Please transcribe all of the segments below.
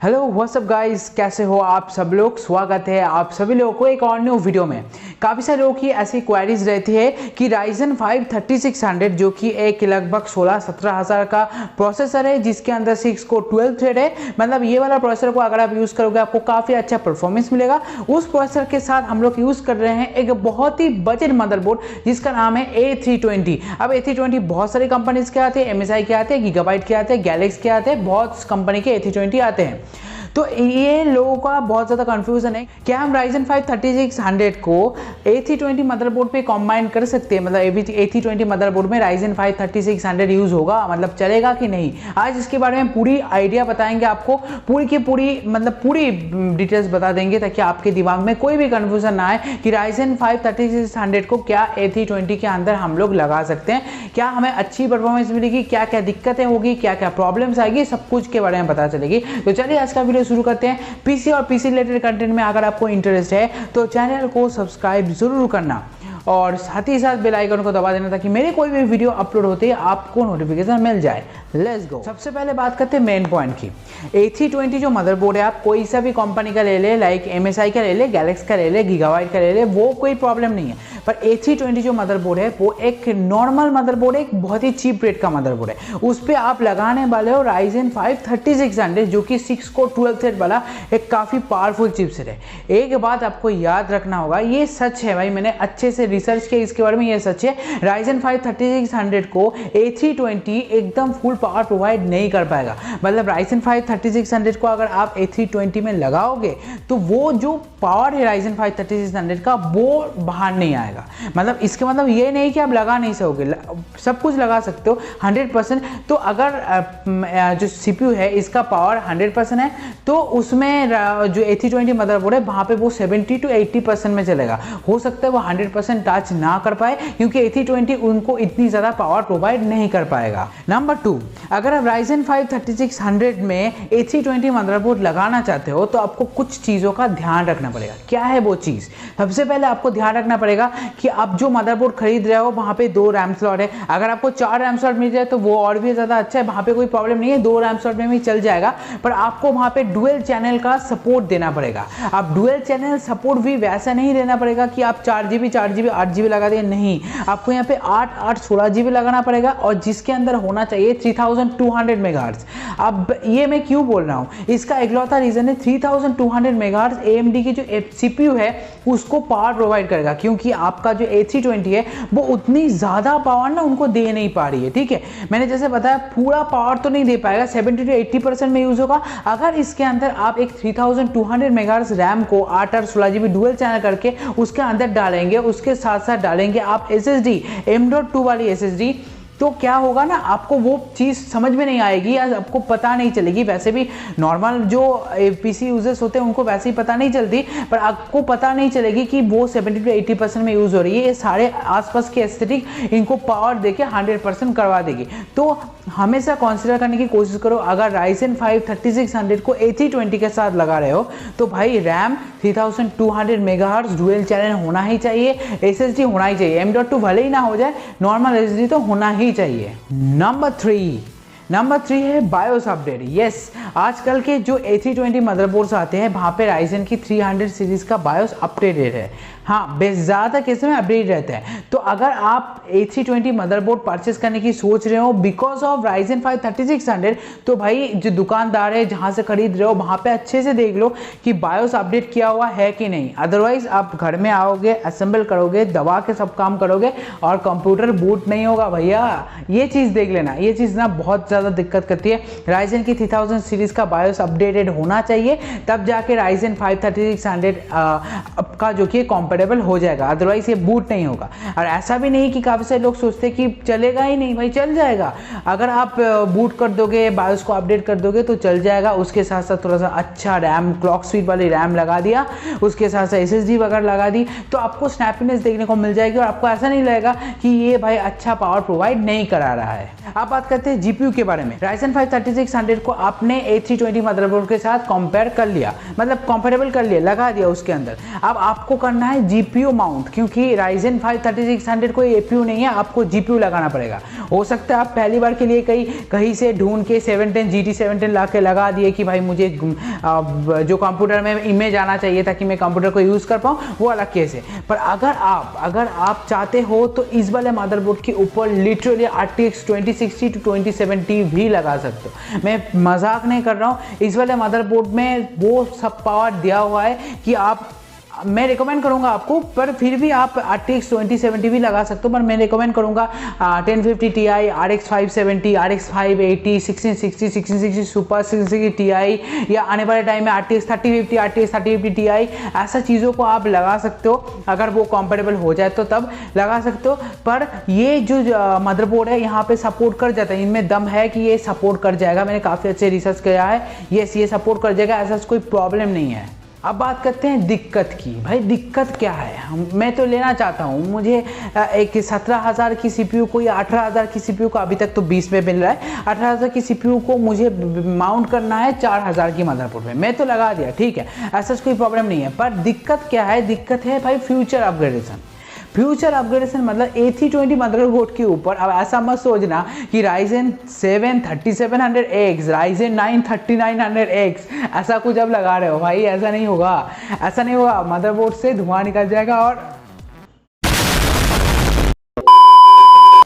Hello what's up guys, कैसे हो आप सब लोग। स्वागत है आप सभी लोगों को एक और न्यू वीडियो में। काफ़ी सारे लोगों की ऐसी क्वेरीज रहती है कि Ryzen 5 3600 जो कि एक लगभग 16-17 हज़ार का प्रोसेसर है, जिसके अंदर 6 को 12 थ्रेड है। मतलब ये वाला प्रोसेसर को अगर आप यूज़ करोगे आपको काफ़ी अच्छा परफॉर्मेंस मिलेगा। उस प्रोसेसर के साथ हम लोग यूज़ कर रहे हैं एक बहुत ही बजट मदरबोर्ड जिसका नाम है A320। अब A320 बहुत सारी कंपनीज के आते हैं, MSI के आते हैं, गीगाबाइट के आते हैं, गैलेक्सी के आते हैं, बहुत कंपनी के A320 आते हैं। तो ये लोगों का बहुत ज़्यादा कंफ्यूजन है, क्या हम Ryzen 5 3600 को A320 मदरबोर्ड पे कंबाइन कर सकते हैं। मतलब A320 मदरबोर्ड में Ryzen 5 3600 यूज़ होगा, मतलब चलेगा कि नहीं। आज इसके बारे में पूरी आइडिया बताएंगे आपको, पूरी की पूरी मतलब पूरी डिटेल्स बता देंगे ताकि आपके दिमाग में कोई भी कंफ्यूजन ना आए कि Ryzen 5 3600 को क्या A320 के अंदर हम लोग लगा सकते हैं, क्या हमें अच्छी परफॉर्मेंस मिलेगी, क्या क्या दिक्कतें होगी, क्या क्या प्रॉब्लम्स आएगी, सब कुछ के बारे में पता चलेगी। तो चलिए आज का वीडियो शुरू करते हैं। पीसी और पीसी रिलेटेड कंटेंट में अगर आपको इंटरेस्ट है तो चैनल को सब्सक्राइब जरूर करना और साथ ही साथ बेल आइकन को दबा देना ताकि मेरे कोई भी वीडियो अपलोड होते ही आपको नोटिफिकेशन मिल जाए। Let's go. सबसे पहले बात करते हैं मेन पॉइंट की। A320 जो मदरबोर्ड है, आप कोई सा भी कंपनी का ले ले, लाइक MSI का ले ले, गैलेक्सी का ले ले, गीगाबाइट का ले ले, वो कोई प्रॉब्लम नहीं है। पर A320 जो मदरबोर्ड है वो एक नॉर्मल मदरबोर्ड है, एक बहुत ही चीप रेट का मदरबोर्ड है। उस पर आप लगाने वाले हो Ryzen 5 3600 जो कि 6 को 12 थ्रेड वाला एक काफ़ी पावरफुल चिपसेट है। एक बात आपको याद रखना होगा, ये सच है भाई, मैंने अच्छे से रिसर्च किया इसके बारे में, ये सच है। Ryzen 5 3600 को A320 एकदम फुल पावर प्रोवाइड नहीं कर पाएगा। मतलब Ryzen 5 3600 को अगर आप A320 में लगाओगे तो वो जो पावर है Ryzen 5 3600 का वो बाहर नहीं आएगा। मतलब इसके मतलब ये नहीं कि आप लगा नहीं सकोगे, सब कुछ लगा सकते हो 100%। तो अगर जो CPU है इसका पावर 100% है तो उसमें जो A320 मदरबोर्ड है वहाँ पे वो 70 to 80% में चलेगा। हो सकता है वो 100% टच ना कर पाए क्योंकि A320 उनको इतनी ज़्यादा पावर प्रोवाइड नहीं कर पाएगा। नंबर 2, अगर आप Ryzen 5 3600 में A320 मदरबोर्ड लगाना चाहते हो तो आपको कुछ चीज़ों का ध्यान रखना पड़ेगा। क्या है वो चीज़? सबसे पहले आपको ध्यान रखना पड़ेगा कि आप जो मदरबोर्ड खरीद रहे हो वहाँ पे 2 रैम स्लॉट है। अगर आपको 4 रैम स्लॉट मिल जाए तो वो और भी ज़्यादा अच्छा है, वहाँ पे कोई प्रॉब्लम नहीं है, 2 रैम स्लॉट में भी चल जाएगा। पर आपको वहाँ पे डुअल चैनल का सपोर्ट देना पड़ेगा। आप डुअल चैनल सपोर्ट भी वैसा नहीं देना पड़ेगा कि आप 4GB 8GB 8GB लगा दिए, नहीं। आपको यहाँ पे 8 16GB लगाना पड़ेगा और जिसके अंदर होना चाहिए 3200 मेगाहर्ट्ज। अब ये मैं क्यों बोल रहा हूँ, इसका इकलौता रीज़न है 3200 मेगाहर्ट्ज AMD की जो CPU है उसको पावर प्रोवाइड करेगा, क्योंकि आपका जो A320 है वो उतनी ज़्यादा पावर ना उनको दे नहीं पा रही है। ठीक है, मैंने जैसे बताया पूरा पावर तो नहीं दे पाएगा, 70 to 80% में यूज़ होगा। अगर इसके अंदर आप एक 3200 मेगाहर्ट्ज रैम को 8 और 16GB डुअल चैनल करके उसके अंदर डालेंगे, उसके साथ साथ डालेंगे आप SSD M.2 वाली SSD, तो क्या होगा ना, आपको वो चीज़ समझ में नहीं आएगी या आपको पता नहीं चलेगी। वैसे भी नॉर्मल जो PC यूजर्स होते हैं उनको वैसे ही पता नहीं चलती, पर आपको पता नहीं चलेगी कि वो 70 to 80% में यूज़ हो रही है। ये सारे आसपास के एस्थेटिक इनको पावर देके 100% करवा देगी। तो हमेशा कंसीडर करने की कोशिश करो, अगर Ryzen 5 3600 को A320 के साथ लगा रहे हो तो भाई रैम 3200 मेगाहर्ट्ज डुअल चैनल होना ही चाहिए, SSD होना ही चाहिए। M.2 भले ही ना हो जाए, नॉर्मल SSD तो होना ही चाहिए। नंबर 3 है बायोस अपडेट। यस, आजकल के जो A320 मदरबोर्ड्स आते हैं वहाँ पे Ryzen की 300 सीरीज का बायोस अपडेटेड है। हाँ, ज़्यादा केस में अपडेट रहता है। तो अगर आप A320 मदरबोर्ड परचेस करने की सोच रहे हो बिकॉज ऑफ Ryzen 5 3600, तो भाई जो दुकानदार है जहाँ से खरीद रहे हो वहाँ पे अच्छे से देख लो कि बायोस अपडेट किया हुआ है कि नहीं। अदरवाइज आप घर में आओगे, असेंबल करोगे, दबा के सब काम करोगे और कंप्यूटर बूट नहीं होगा भैया। ये चीज़ देख लेना, ये चीज़ ना बहुत ज़्यादा दिक्कत करती है। Ryzen की 3000 सीरीज़ का बायोस अपडेटेड होना चाहिए, तब जाके Ryzen 5 3600 का जो कि कंपेटेबल हो जाएगा, अदरवाइज ये बूट नहीं होगा। और ऐसा भी नहीं कि काफ़ी सारे लोग सोचते कि चलेगा ही नहीं, भाई चल जाएगा। अगर आप बूट कर दोगे, बायोस को अपडेट कर दोगे तो चल जाएगा। उसके साथ साथ थोड़ा सा अच्छा रैम, क्लॉक स्पीड वाली रैम लगा दिया, उसके साथ साथ SSD वगैरह लगा दी, तो आपको स्नैपीनेस देखने को मिल जाएगी और आपको ऐसा नहीं लगेगा कि ये भाई अच्छा पावर प्रोवाइड नहीं करा रहा है। अब बात करते हैं GPU के बारे में। Ryzen 5 3600 को आपने A320 मदरबोर्ड के साथ कंपेयर कर लिया, मतलब कंपेटेबल कर लिया, लगा दिया उसके अंदर। अब आपको करना है GPU माउंट, क्योंकि Ryzen 5 3600 कोई APU नहीं है, आपको GPU लगाना पड़ेगा। हो सकता है आप पहली बार के लिए कहीं से ढूंढ के 710 GT 710 ला के लगा दिए कि भाई मुझे जो कंप्यूटर में इमेज आना चाहिए ताकि मैं कंप्यूटर को यूज़ कर पाऊँ, वो अलग केस है। पर अगर आप चाहते हो तो इस वाले मदरबोर्ड के ऊपर लिटरली RTX 2060 to 2070 भी लगा सकते हो। मैं मजाक नहीं कर रहा हूँ, इस वाले मदरबोर्ड में वो सब पावर दिया हुआ है कि मैं रिकमेंड करूंगा आपको, पर फिर भी आप RTX 2070 भी लगा सकते हो, पर मैं रिकमेंड करूंगा 1050 Ti, RX 570, RX 580, 1660, 1660 super, 1660 Ti, या आने वाले टाइम में RTX 3050, RTX 3050 Ti, ऐसा चीज़ों को आप लगा सकते हो। अगर वो कंपेटेबल हो जाए तो तब लगा सकते हो। पर ये जो मदरबोर्ड है यहाँ पे सपोर्ट कर जाता है, इनमें दम है कि ये सपोर्ट कर जाएगा। मैंने काफ़ी अच्छे रिसर्च किया है, ये सपोर्ट कर जाएगा, ऐसा कोई प्रॉब्लम नहीं है। अब बात करते हैं दिक्कत की। भाई दिक्कत क्या है? मैं तो लेना चाहता हूँ, मुझे एक 17,000 की CPU को या 18,000 की CPU को, अभी तक तो 20 में मिल रहा है, 18,000 की CPU को मुझे माउंट करना है 4,000 की मदरबोर्ड में। मैं तो लगा दिया, ठीक है, ऐसा कोई प्रॉब्लम नहीं है। पर दिक्कत क्या है? दिक्कत है भाई फ्यूचर अपग्रेडेशन। फ्यूचर अपग्रेडेशन मतलब A320 मदरबोर्ड के ऊपर अब ऐसा मत सोचना कि Ryzen 7 3700X, Ryzen 9 3900X ऐसा कुछ अब लगा रहे हो। भाई ऐसा नहीं होगा, ऐसा नहीं होगा। मदरबोर्ड से धुआं निकल जाएगा और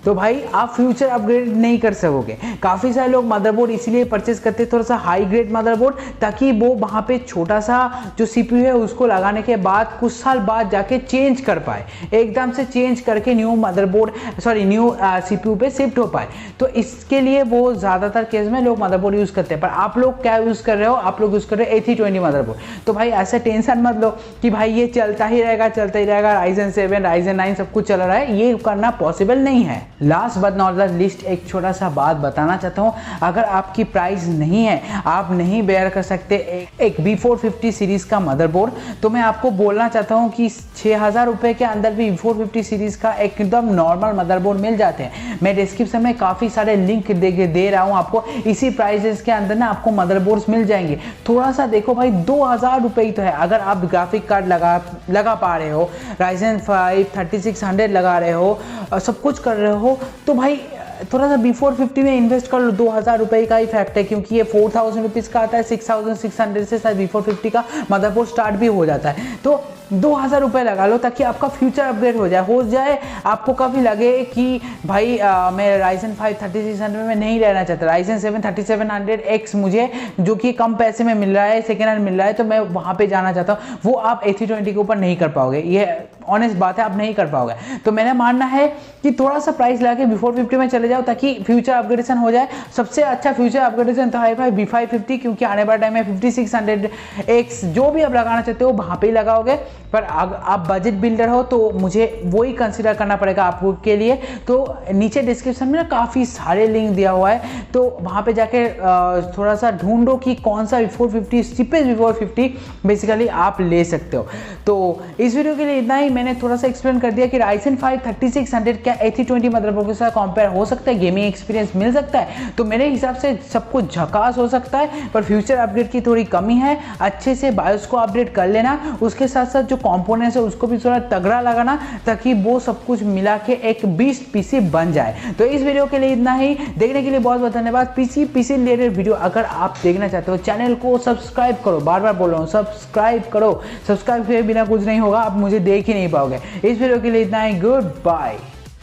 तो भाई आप फ्यूचर अपग्रेड नहीं कर सकोगे। काफ़ी सारे लोग मदरबोर्ड इसीलिए परचेस करते हैं थोड़ा सा हाई ग्रेड मदरबोर्ड, ताकि वो वहाँ पे छोटा सा जो CPU है उसको लगाने के बाद कुछ साल बाद जाके चेंज कर पाए, एकदम से चेंज करके न्यू CPU पे शिफ्ट हो पाए। तो इसके लिए वो ज़्यादातर केस में लोग मदरबोर्ड यूज़ करते हैं। पर आप लोग क्या यूज़ कर रहे हो? आप लोग यूज़ कर रहे हो A320 मदरबोर्ड। तो भाई ऐसे टेंशन मत लो कि भाई ये चलता ही रहेगा Ryzen 7 Ryzen 9 सब कुछ चल रहा है, ये करना पॉसिबल नहीं है। Last but not the list एक छोटा सा बात बताना चाहता हूँ। अगर आपकी प्राइस नहीं है, आप नहीं बेयर कर सकते एक B450 सीरीज़ का मदरबोर्ड, तो मैं आपको बोलना चाहता हूँ कि 6,000 रुपये के अंदर भी B450 सीरीज़ का एकदम नॉर्मल मदरबोर्ड मिल जाते हैं। मैं डिस्क्रिप्शन में काफ़ी सारे लिंक दे रहा हूँ आपको, इसी प्राइजेस के अंदर ना आपको मदरबोर्ड्स मिल जाएंगे। थोड़ा सा देखो भाई, 2,000 रुपये ही तो है। अगर आप ग्राफिक कार्ड लगा पा रहे हो, Ryzen 5 3600 लगा रहे हो, सब कुछ कर रहे हो, तो भाई थोड़ा सा B450 में इन्वेस्ट कर लो। 2,000 रुपये का इफेक्ट है, क्योंकि ये 4,000 रुपीज़ का आता है। 6,600 से शायद B450 का मदरबोर्ड स्टार्ट भी हो जाता है। तो 2,000 रुपये लगा लो ताकि आपका फ्यूचर अपग्रेड हो जाए। आपको कभी लगे कि भाई मैं Ryzen 5 3600 में नहीं रहना चाहता, Ryzen 7 3700X मुझे जो कि कम पैसे में मिल रहा है, सेकेंड हैंड मिल रहा है, तो मैं वहाँ पे जाना चाहता हूँ। वो आप A320 के ऊपर नहीं कर पाओगे, ये ऑनेस्ट बात है, आप नहीं कर पाओगे। तो मेरा मानना है कि थोड़ा सा प्राइस लगा के B450 में चले जाओ ताकि फ्यूचर अपग्रेडेशन हो जाए। सबसे अच्छा फ्यूचर अपग्रेडेशन तो है भाई B550, क्योंकि आने वाले टाइम में 5600X जो भी आप लगाना चाहते हो वहाँ पे ही लगाओगे। पर आप बजट बिल्डर हो तो मुझे वही कंसिडर करना पड़ेगा आपको के लिए। तो नीचे डिस्क्रिप्शन में ना काफ़ी सारे लिंक दिया हुआ है, तो वहाँ पे जाके थोड़ा सा ढूंढो कि कौन सा B450 चीपेस्ट B450 बेसिकली आप ले सकते हो। तो इस वीडियो के लिए इतना ही। मैंने थोड़ा सा एक्सप्लेन कर दिया कि Ryzen 5 3600 क्या A320 मदरबोर्ड के साथ कंपेयर हो सकता है, गेमिंग एक्सपीरियंस मिल सकता है। तो मेरे हिसाब से सब कुछ झकास हो सकता है, पर फ्यूचर अपडेट की थोड़ी कमी है। अच्छे से बायोस को अपडेट कर लेना, उसके साथ साथ जो कंपोनेंट्स है उसको भी थोड़ा तगड़ा लगाना, ताकि वो सब कुछ मिला के एक 20 PC बन जाए। तो इस वीडियो के लिए इतना ही। देखने के लिए बहुत बहुत धन्यवाद। PC रिलेटेड वीडियो अगर आप देखना चाहते हो, चैनल को सब्सक्राइब करो। बार बार बोल रहा हूँ, सब्सक्राइब करो। सब्सक्राइब किए बिना कुछ नहीं होगा, आप मुझे देख ही नहीं पाओगे। इस वीडियो के लिए इतना ही। Good bye.